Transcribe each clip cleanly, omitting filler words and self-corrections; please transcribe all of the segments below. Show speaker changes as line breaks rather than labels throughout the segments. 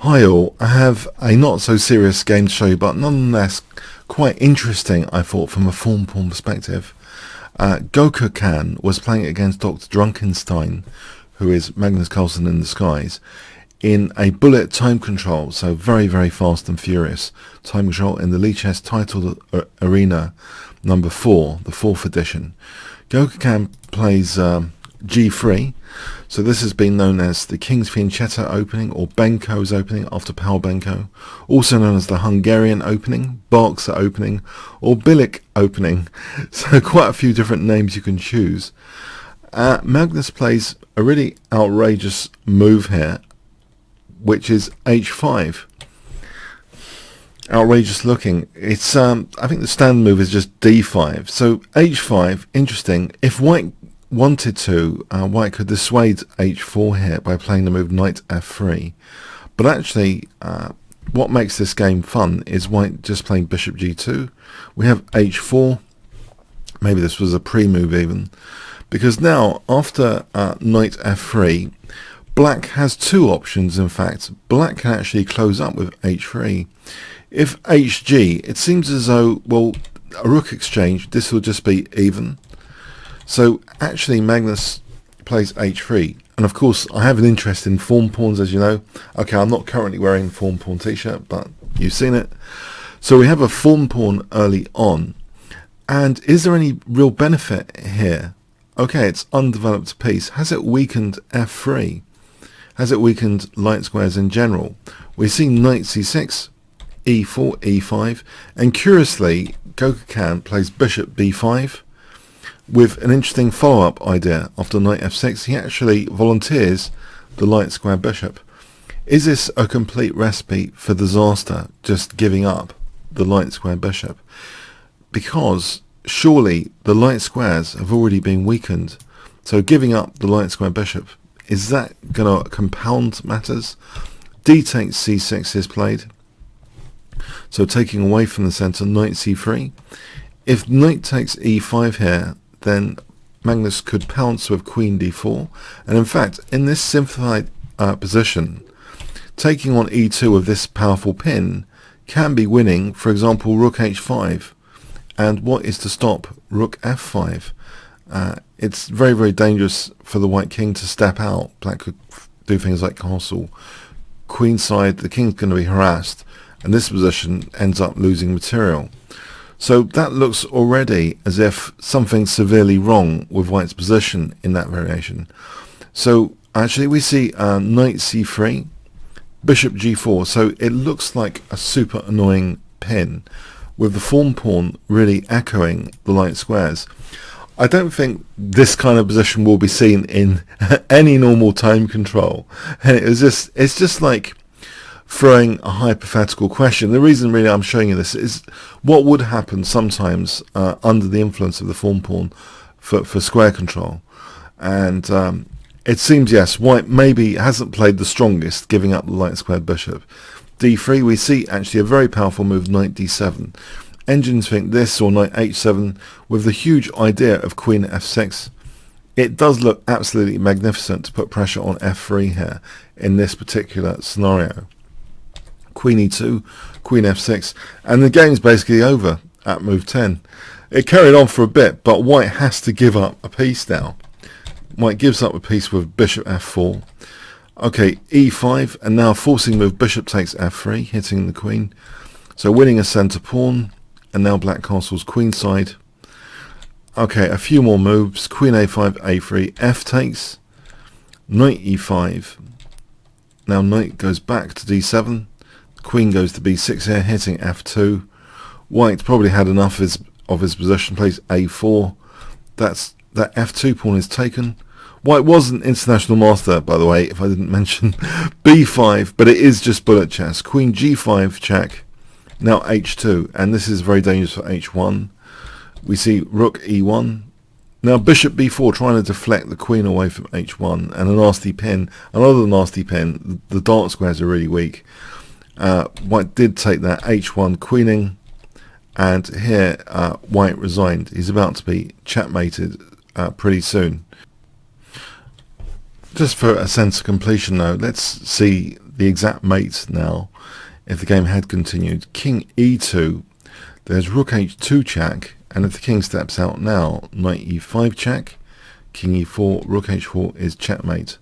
Hi all, I have a not so serious game to show you, but nonetheless quite interesting I thought from a form pawn perspective. Gokerkan was playing against DrDrunkenstein, who is Magnus Carlsen in disguise, in a bullet time control, so very very fast and furious time control in the Lichess titled arena number 4, the 4th edition. Gokerkan plays G3, so this has been known as the Kingscrusher opening or Benko's opening after Capablanca, also known as the Hungarian opening, Barksa opening or Bilik opening, so quite a few different names you can choose. Magnus plays a really outrageous move here, which is H5. Outrageous looking. It's I think the standard move is just D5. So H5, interesting. If white wanted to, white could dissuade H4 here by playing the move Knight F3. But actually, what makes this game fun is white just playing Bishop G2. We have H4. Maybe this was a pre-move even, because now after Knight F3, black has two options. In fact, black can actually close up with H3. If HG, it seems as though, well, a rook exchange, this will just be even. So actually Magnus plays H3, and of course I have an interest in form pawns, as you know. Okay, I'm not currently wearing form pawn t-shirt, but you've seen it. So we have a form pawn early on, and is there any real benefit here? Okay, it's undeveloped piece. Has it weakened F3? Has it weakened light squares in general? We see Knight C6, E4, E5, and curiously Gokerkan plays Bishop B5 with an interesting follow-up idea. After Knight F6, he actually volunteers the light square bishop. Is this a complete recipe for disaster, just giving up the light square bishop? Because surely the light squares have already been weakened, so giving up the light square bishop, is that going to compound matters? D takes C6 is played, so taking away from the center. Knight C3. If Knight takes E5 here, then Magnus could pounce with Queen D4, and in fact in this simplified position, taking on E2 with this powerful pin can be winning. For example, Rook H5, and what is to stop Rook F5? It's very very dangerous for the white king to step out. Black could do things like castle, queenside, the king's going to be harassed, and this position ends up losing material. So that looks already as if something severely wrong with white's position in that variation. So actually we see Knight C3, Bishop G4, so it looks like a super annoying pin with the form pawn really echoing the light squares. I don't think this kind of position will be seen in any normal time control, and it's just like throwing a hypothetical question. The reason really I'm showing you this is what would happen sometimes under the influence of the form pawn for square control. And it seems, yes, white maybe hasn't played the strongest, giving up the light square bishop. D3, we see actually a very powerful move, Knight D7. Engines think this or Knight H7 with the huge idea of Queen F6. It does look absolutely magnificent to put pressure on F3 here in this particular scenario. Queen E2, Queen F6, and the game's basically over at move 10. It carried on for a bit, but white has to give up a piece now. White gives up a piece with Bishop F4. Okay, E5, and now forcing move Bishop takes F3, hitting the queen. So winning a center pawn, and now black castles queenside. Okay, a few more moves. Queen A5, A3, F takes, Knight E5. Now knight goes back to D7. Queen goes to B6 here, hitting F2. White probably had enough of his position, plays A4. That F2 pawn is taken. White was an international master, by the way, if I didn't mention. B5, but it is just bullet chess. Queen G5 check. Now H2, and this is very dangerous for H1. We see Rook E1. Now Bishop B4, trying to deflect the queen away from H1, and a nasty pin. Another nasty pin. The dark squares are really weak. White did take that H1 queening, and here white resigned. He's about to be checkmated pretty soon. Just for a sense of completion though, let's see the exact mate now if the game had continued. King e2, there's rook h2 check, and if the king steps out now, knight e5 check, king e4, rook h4 is checkmate.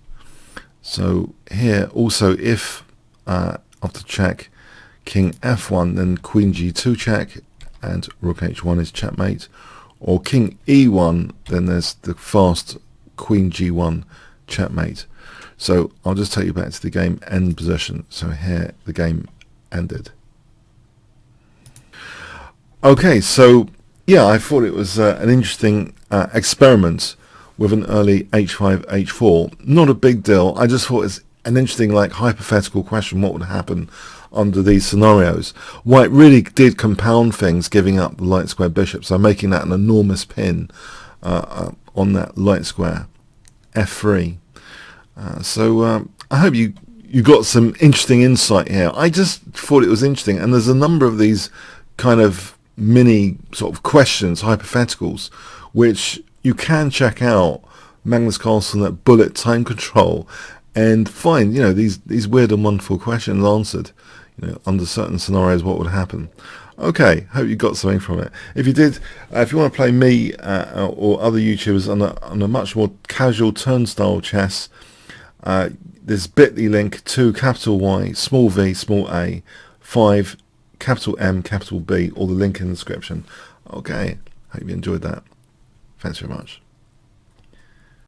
So here also, if after check king f1, then queen g2 check and rook h1 is checkmate, or king e1, then there's the fast queen g1 checkmate. So I'll just take you back to the game end position. So here the game ended. Okay, so yeah, I thought it was an interesting experiment with an early h5 h4. Not a big deal. I just thought it's an interesting, like, hypothetical question, what would happen under these scenarios. White really did compound things, giving up the light square bishop, so making that an enormous pin on that light square f3. So I hope you got some interesting insight here. I just thought it was interesting, and there's a number of these kind of mini sort of questions, hypotheticals, which you can check out Magnus Carlsen at Bullet Time Control and find, you know, these weird and wonderful questions answered, you know, under certain scenarios, what would happen. Okay, hope you got something from it. If you did, if you want to play me or other YouTubers on a much more casual turnstile chess, there's bit.ly link to capital Y, small v, small a, 5, capital M, capital B, or the link in the description. Okay, hope you enjoyed that. Thanks very much.